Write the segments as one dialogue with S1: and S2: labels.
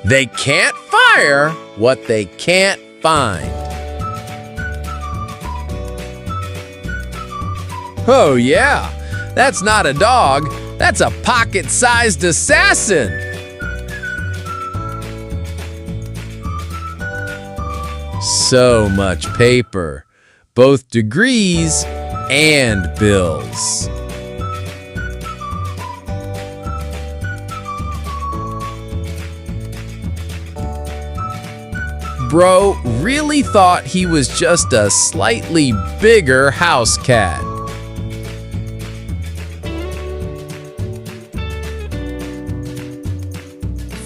S1: They can't fire what they can't find. Oh yeah, that's not a dog, that's a pocket-sized assassin. So much paper, both degrees and bills. Bro really thought he was just a slightly bigger house cat.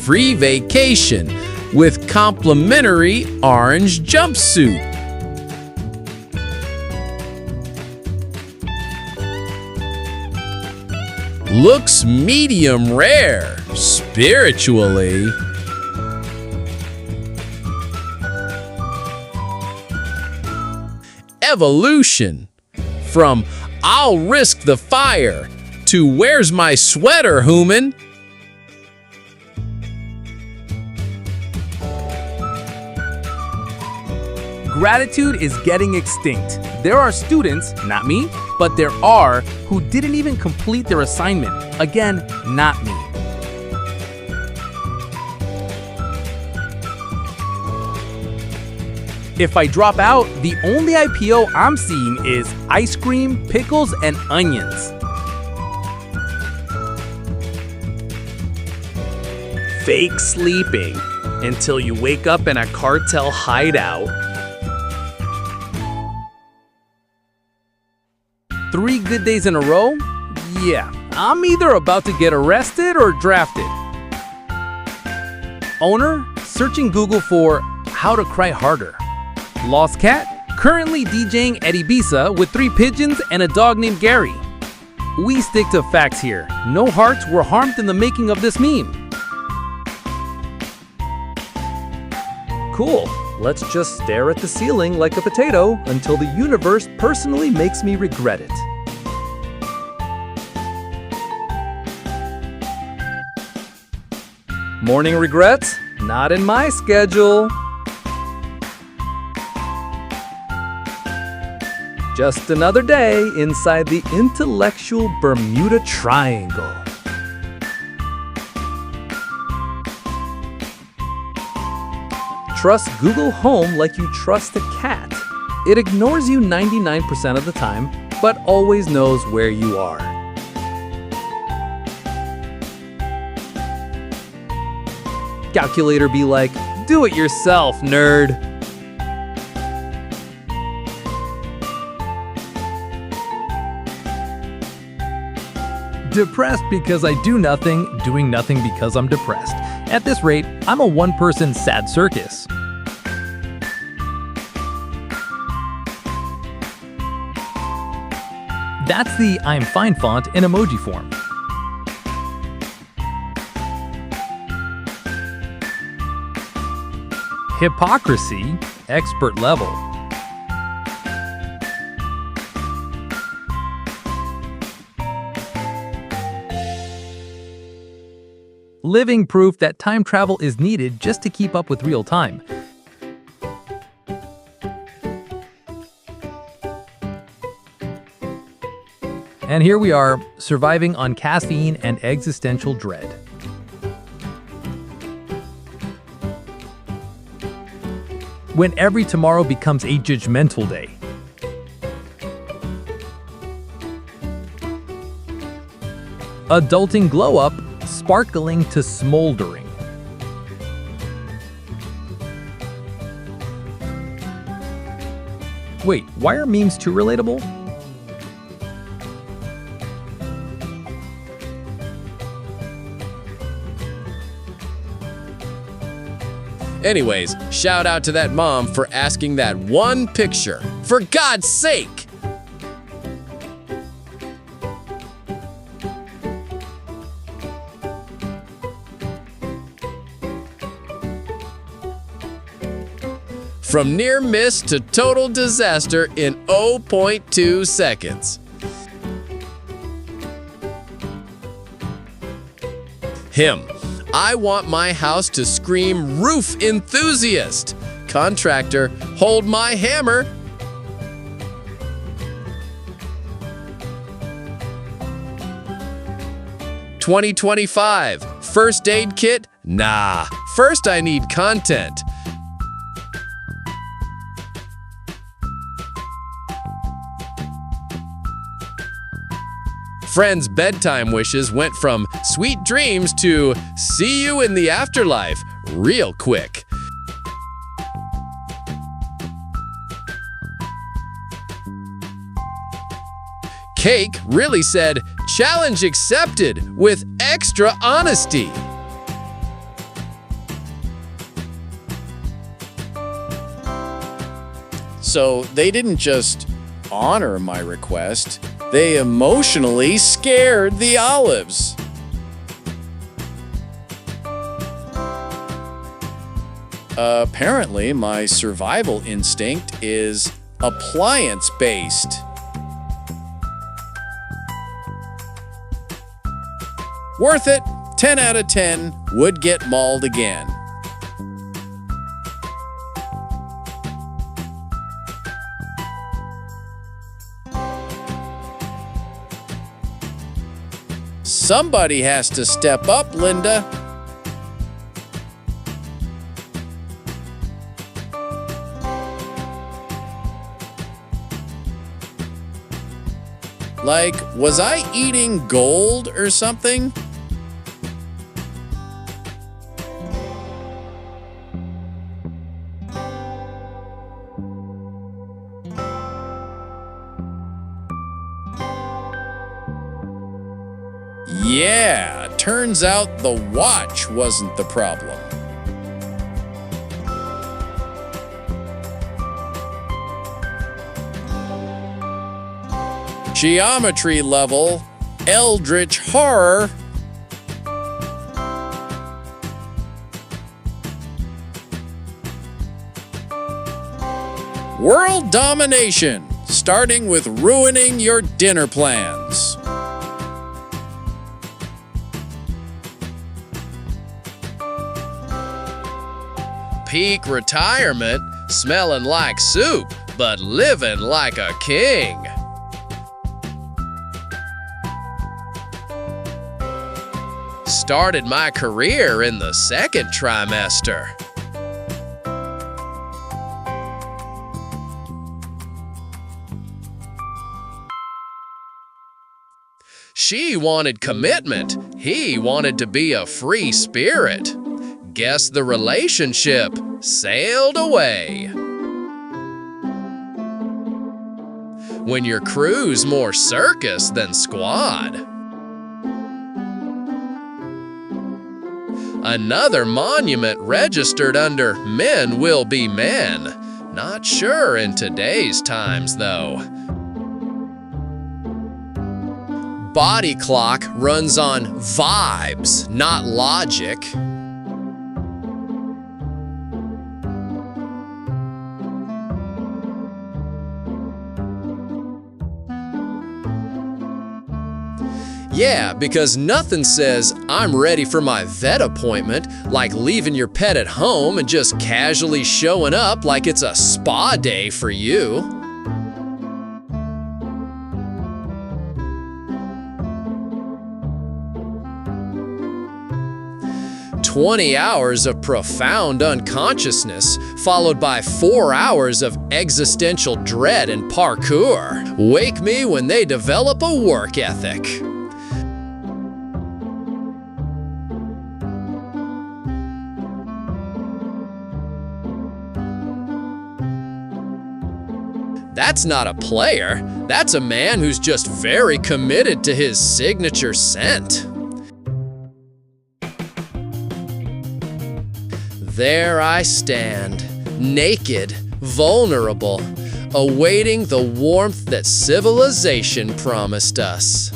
S1: Free vacation with complimentary orange jumpsuit. Looks medium rare, spiritually. Evolution. From I'll risk the fire to where's my sweater, human?
S2: Gratitude is getting extinct. There are students, not me, but there are, who didn't even complete their assignment. Again, not me. If I drop out, the only IPO I'm seeing is ice cream, pickles, and onions. Fake sleeping until you wake up in a cartel hideout. 3 good days in a row? Yeah, I'm either about to get arrested or drafted. Owner, searching Google for how to cry harder. Lost cat, currently DJing at Ibiza with 3 pigeons and a dog named Gary. We stick to facts here. No hearts were harmed in the making of this meme. Cool. Let's just stare at the ceiling like a potato until the universe personally makes me regret it. Morning regrets? Not in my schedule. Just another day inside the intellectual Bermuda Triangle. Trust Google Home like you trust a cat. It ignores you 99% of the time, but always knows where you are. Calculator be like, do it yourself, nerd. Depressed because I do nothing, doing nothing because I'm depressed. At this rate, I'm a one-person sad circus. That's the I'm fine font in emoji form. Hypocrisy, expert level. Living proof that time travel is needed just to keep up with real time. And here we are, surviving on caffeine and existential dread. When every tomorrow becomes a judgmental day. Adulting glow up, sparkling to smoldering. Wait, why are memes too relatable?
S1: Anyways, shout out to that mom for asking that one picture. For God's sake! From near miss to total disaster in 0.2 seconds. Him. I want my house to scream roof enthusiast. Contractor, hold my hammer. $20.25. First aid kit? Nah. First I need content. Friends' bedtime wishes went from sweet dreams to see you in the afterlife real quick. Cake really said, challenge accepted with extra honesty.
S3: So they didn't just honor my request, they emotionally scared the olives. Apparently, my survival instinct is appliance-based. Worth it, 10 out of 10, would get mauled again. Somebody has to step up, Linda. Like, was I eating gold or something? Yeah, turns out the watch wasn't the problem. Geometry level, eldritch horror. World domination, starting with ruining your dinner plans.
S1: Peak retirement, smelling like soup, but living like a king. Started my career in the second trimester. She wanted commitment. He wanted to be a free spirit. Guess the relationship sailed away. When your crew's more circus than squad. Another monument registered under men will be men. Not sure in today's times, though. Body clock runs on vibes, not logic. Yeah, because nothing says, I'm ready for my vet appointment, like leaving your pet at home and just casually showing up like it's a spa day for you. "20 hours of profound unconsciousness, followed by 4 hours of existential dread and parkour. Wake me when they develop a work ethic." That's not a player. That's a man who's just very committed to his signature scent. There I stand, naked, vulnerable, awaiting the warmth that civilization promised us.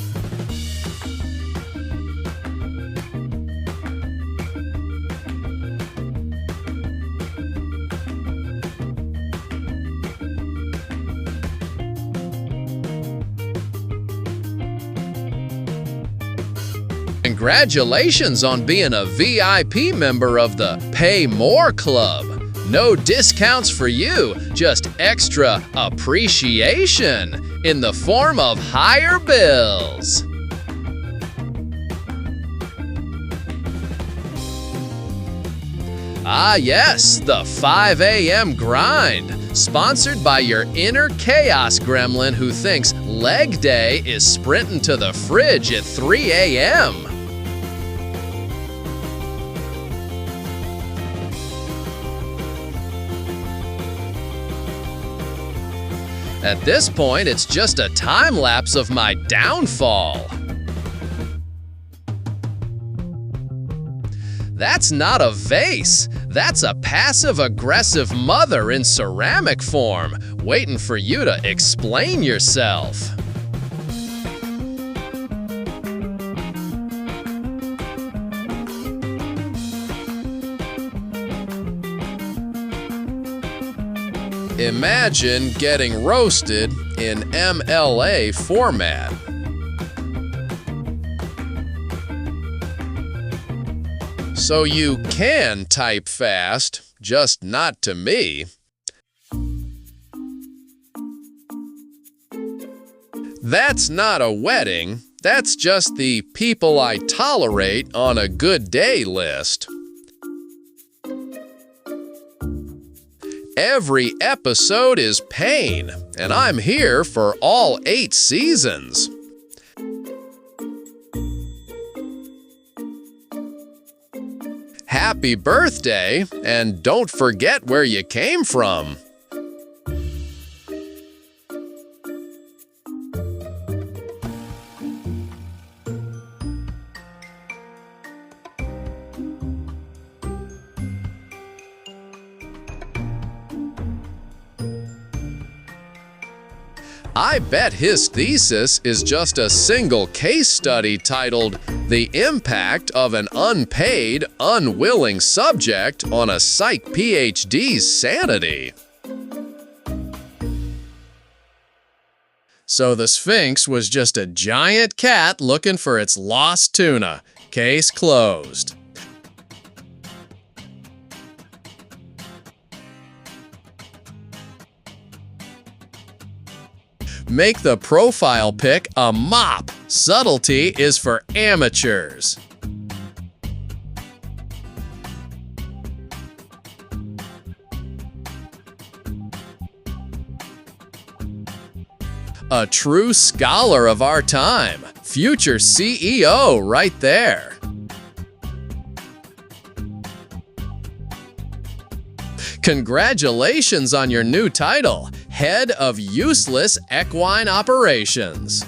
S1: Congratulations on being a VIP member of the Pay More Club. No discounts for you, just extra appreciation in the form of higher bills. Ah yes, the 5 a.m. grind, sponsored by your inner chaos gremlin who thinks leg day is sprinting to the fridge at 3 a.m. At this point, it's just a time lapse of my downfall. That's not a vase. That's a passive-aggressive mother in ceramic form, waiting for you to explain yourself. Imagine getting roasted in MLA format. So you can type fast, just not to me. That's not a wedding, that's just the people I tolerate on a good day list. Every episode is pain, and I'm here for all 8 seasons. Happy birthday, and don't forget where you came from. I bet his thesis is just a single case study titled "The Impact of an Unpaid, Unwilling Subject on a Psych PhD's Sanity." So the Sphinx was just a giant cat looking for its lost tuna. Case closed. Make the profile pic a mop. Subtlety is for amateurs. A true scholar of our time. Future CEO right there. Congratulations on your new title, Head of Useless Equine Operations.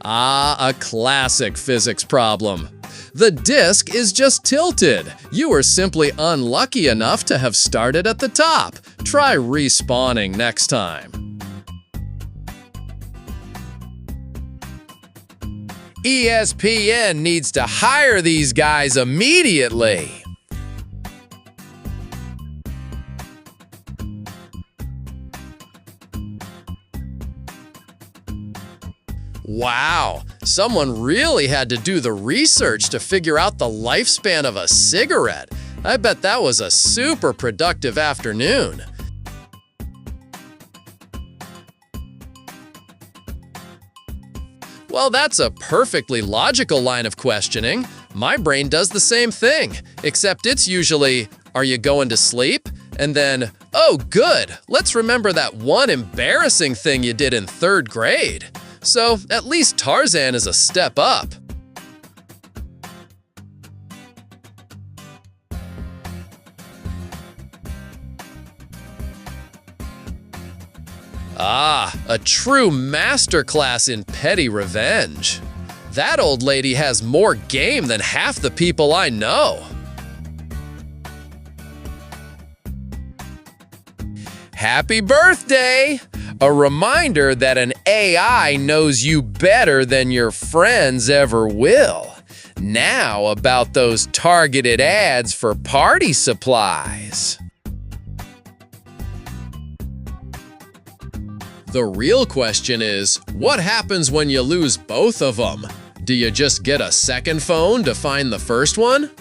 S1: Ah, a classic physics problem. The disk is just tilted. You were simply unlucky enough to have started at the top. Try respawning next time. ESPN needs to hire these guys immediately. Wow, someone really had to do the research to figure out the lifespan of a cigarette. I bet that was a super productive afternoon. Well, that's a perfectly logical line of questioning. My brain does the same thing, except it's usually, are you going to sleep? And then, oh good, let's remember that one embarrassing thing you did in 3rd grade. So at least Tarzan is a step up. Ah, a true masterclass in petty revenge. That old lady has more game than half the people I know. Happy birthday! A reminder that an AI knows you better than your friends ever will. Now about those targeted ads for party supplies. The real question is, what happens when you lose both of them? Do you just get a second phone to find the first one?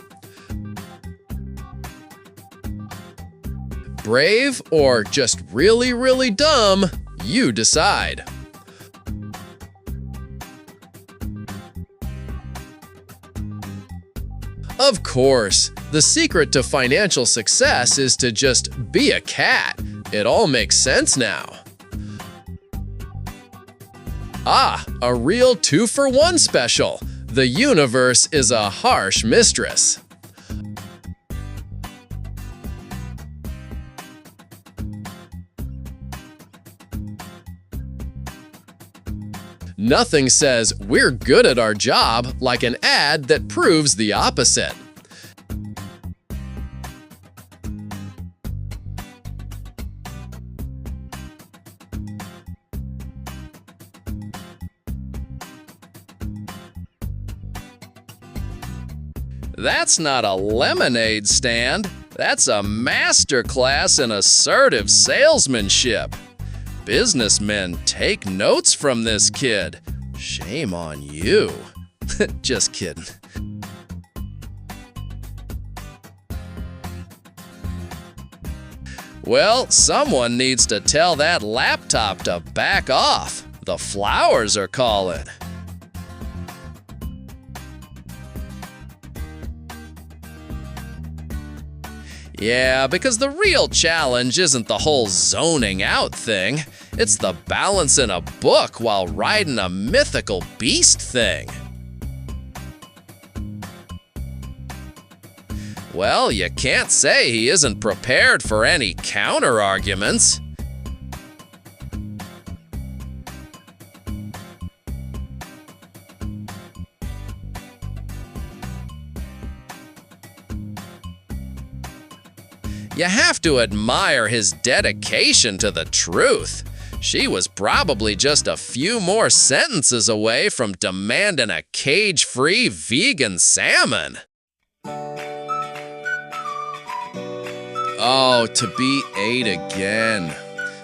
S1: Brave or just really, really dumb? You decide. Of course, the secret to financial success is to just be a cat. It all makes sense now. Ah, a real 2-for-1 special. The universe is a harsh mistress. Nothing says we're good at our job like an ad that proves the opposite. That's not a lemonade stand. That's a masterclass in assertive salesmanship. Businessmen, take notes from this kid. Shame on you. Just kidding. Well, someone needs to tell that laptop to back off. The flowers are calling. Yeah, because the real challenge isn't the whole zoning out thing. It's the balancing a book while riding a mythical beast thing. Well, you can't say he isn't prepared for any counter-arguments. You have to admire his dedication to the truth. She was probably just a few more sentences away from demanding a cage-free vegan salmon. Oh, to be 8 again.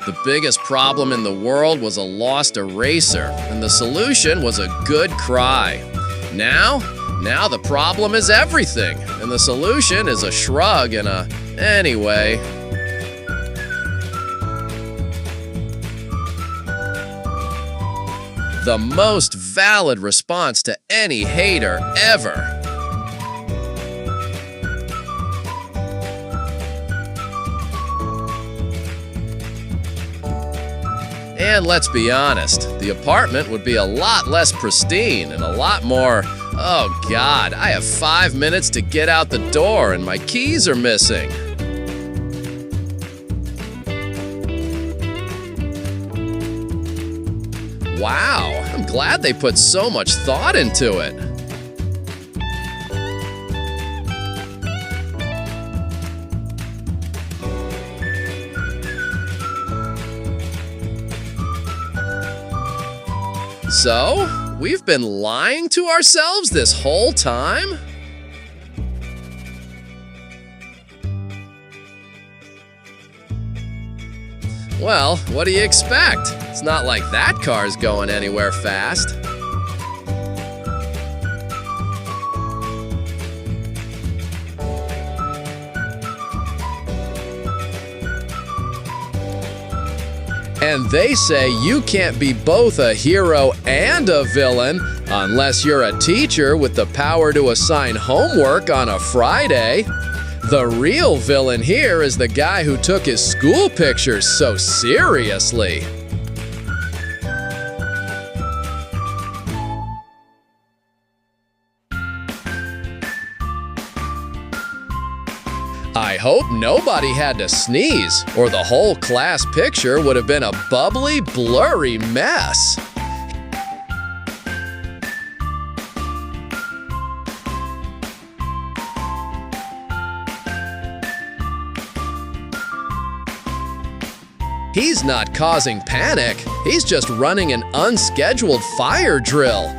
S1: The biggest problem in the world was a lost eraser, and the solution was a good cry. Now the problem is everything, and the solution is a shrug and a anyway. The most valid response to any hater ever. And let's be honest, the apartment would be a lot less pristine and a lot more, oh God, I have 5 minutes to get out the door and my keys are missing. Wow, I'm glad they put so much thought into it. So, we've been lying to ourselves this whole time? Well, what do you expect? It's not like that car's going anywhere fast. And they say you can't be both a hero and a villain unless you're a teacher with the power to assign homework on a Friday. The real villain here is the guy who took his school pictures so seriously. I hope nobody had to sneeze, or the whole class picture would have been a bubbly, blurry mess. He's not causing panic, he's just running an unscheduled fire drill.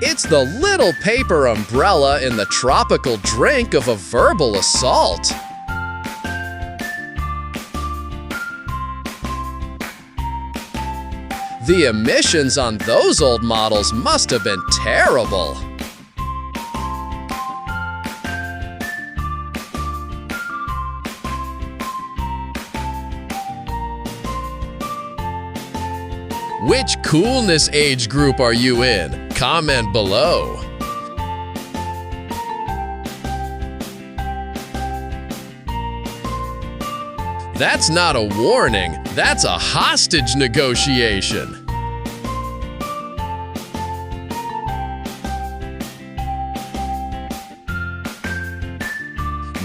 S1: It's The little paper umbrella in the tropical drink of a verbal assault. The emissions on those old models must have been terrible. Which coolness age group are you in? Comment below. That's not a warning, that's a hostage negotiation.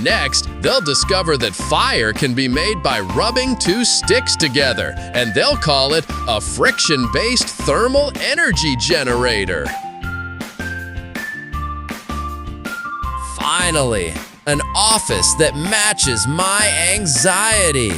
S1: Next, they'll discover that fire can be made by rubbing two sticks together, and they'll call it a friction-based thermal energy generator.
S4: Finally, an office that matches my anxiety.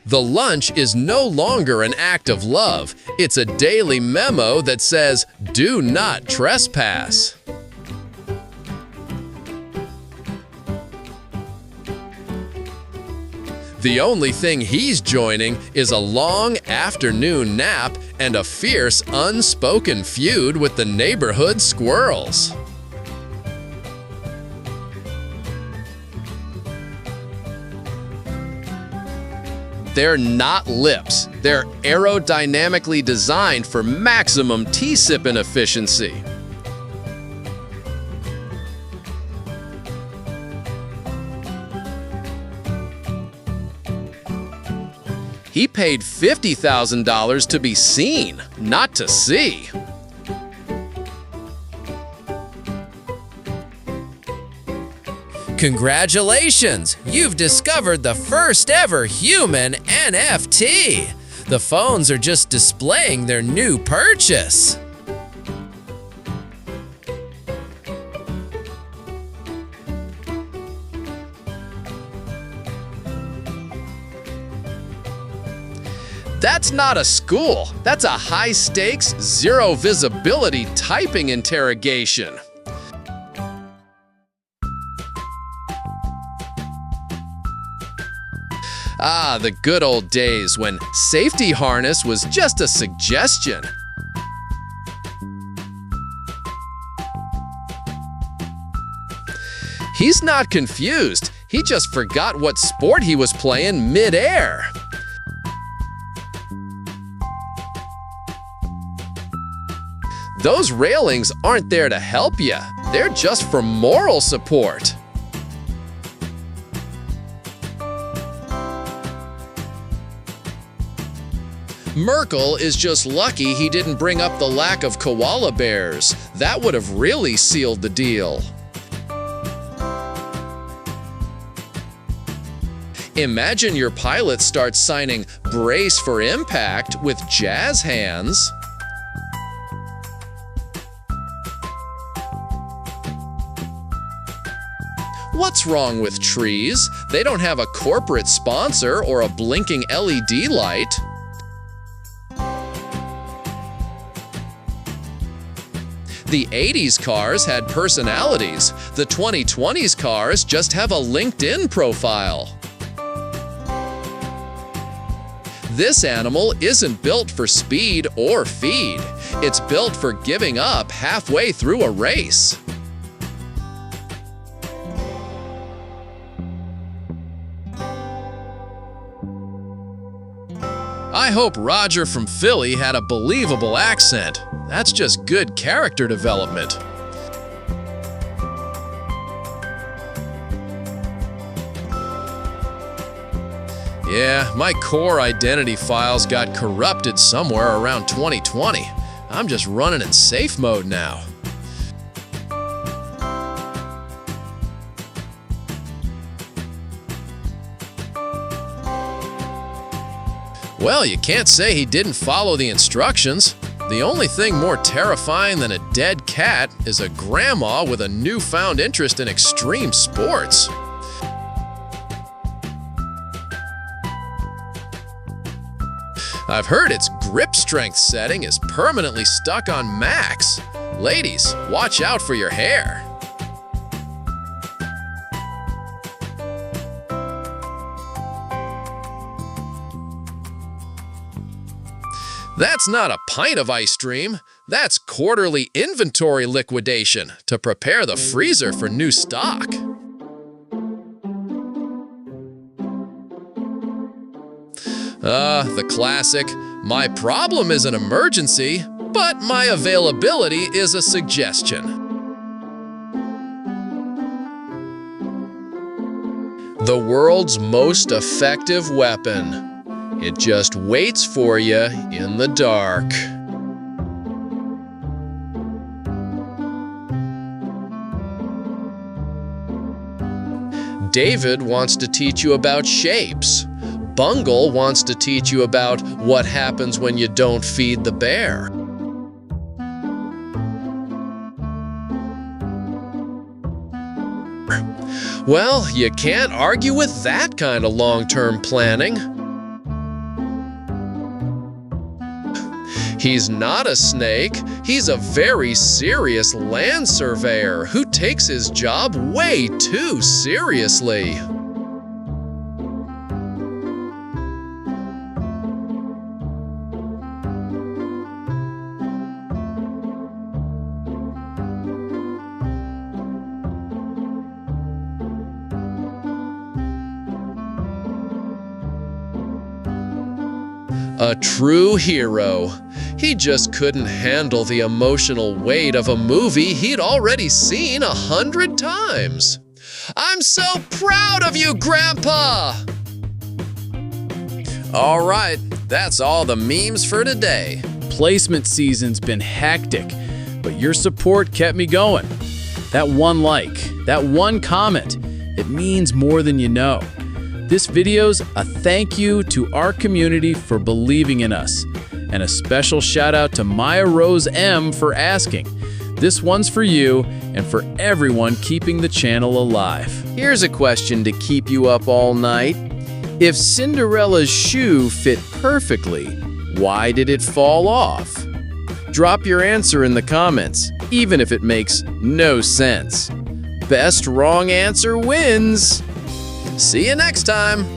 S1: The lunch is no longer an act of love. It's a daily memo that says, "Do not trespass." The only thing he's joining is a long afternoon nap and a fierce, unspoken feud with the neighborhood squirrels. They're not lips. They're aerodynamically designed for maximum tea-sipping efficiency. He paid $50,000 to be seen, not to see.
S4: Congratulations! You've discovered the first ever human NFT. The phones are just displaying their new purchase.
S1: That's not a school. That's a high-stakes, zero-visibility typing interrogation. Ah, the good old days when safety harness was just a suggestion. He's not confused. He just forgot what sport he was playing mid-air. Those railings aren't there to help you. They're just for moral support. Merkel is just lucky he didn't bring up the lack of koala bears. That would have really sealed the deal. Imagine your pilot starts signing "brace for impact" with jazz hands. What's wrong with trees? They don't have a corporate sponsor or a blinking LED light. The 80s cars had personalities. The 2020s cars just have a LinkedIn profile. This animal isn't built for speed or feed. It's built for giving up halfway through a race. I hope Roger from Philly had a believable accent. That's just good character development. Yeah, my core identity files got corrupted somewhere around 2020. I'm just running in safe mode now. Well, you can't say he didn't follow the instructions. the only thing more terrifying than a dead cat is a grandma with a newfound interest in extreme sports. I've heard its grip strength setting is permanently stuck on max. Ladies, watch out for your hair. That's not a pint of ice cream. That's quarterly inventory liquidation to prepare the freezer for new stock. The classic, my problem is an emergency, but my availability is a suggestion. The world's most effective weapon. It just waits for you in the dark. David wants to teach you about shapes. Bungle wants to teach you about what happens when you don't feed the bear. Well, you can't argue with that kind of long-term planning. He's not a snake. He's a very serious land surveyor who takes his job way too seriously. A true hero. He just couldn't handle the emotional weight of a movie he'd already seen 100 times. I'm so proud of you, Grandpa!
S3: All right, that's all the memes for today.
S5: Placement season's been hectic, but your support kept me going. That one like, that one comment, it means more than you know. This video's a thank you to our community for believing in us, and a special shout out to Maya Rose M for asking. This one's for you and for everyone keeping the channel alive.
S3: Here's a question to keep you up all night. If Cinderella's shoe fit perfectly, why did it fall off? Drop your answer in the comments, even if it makes no sense. Best wrong answer wins. See you next time.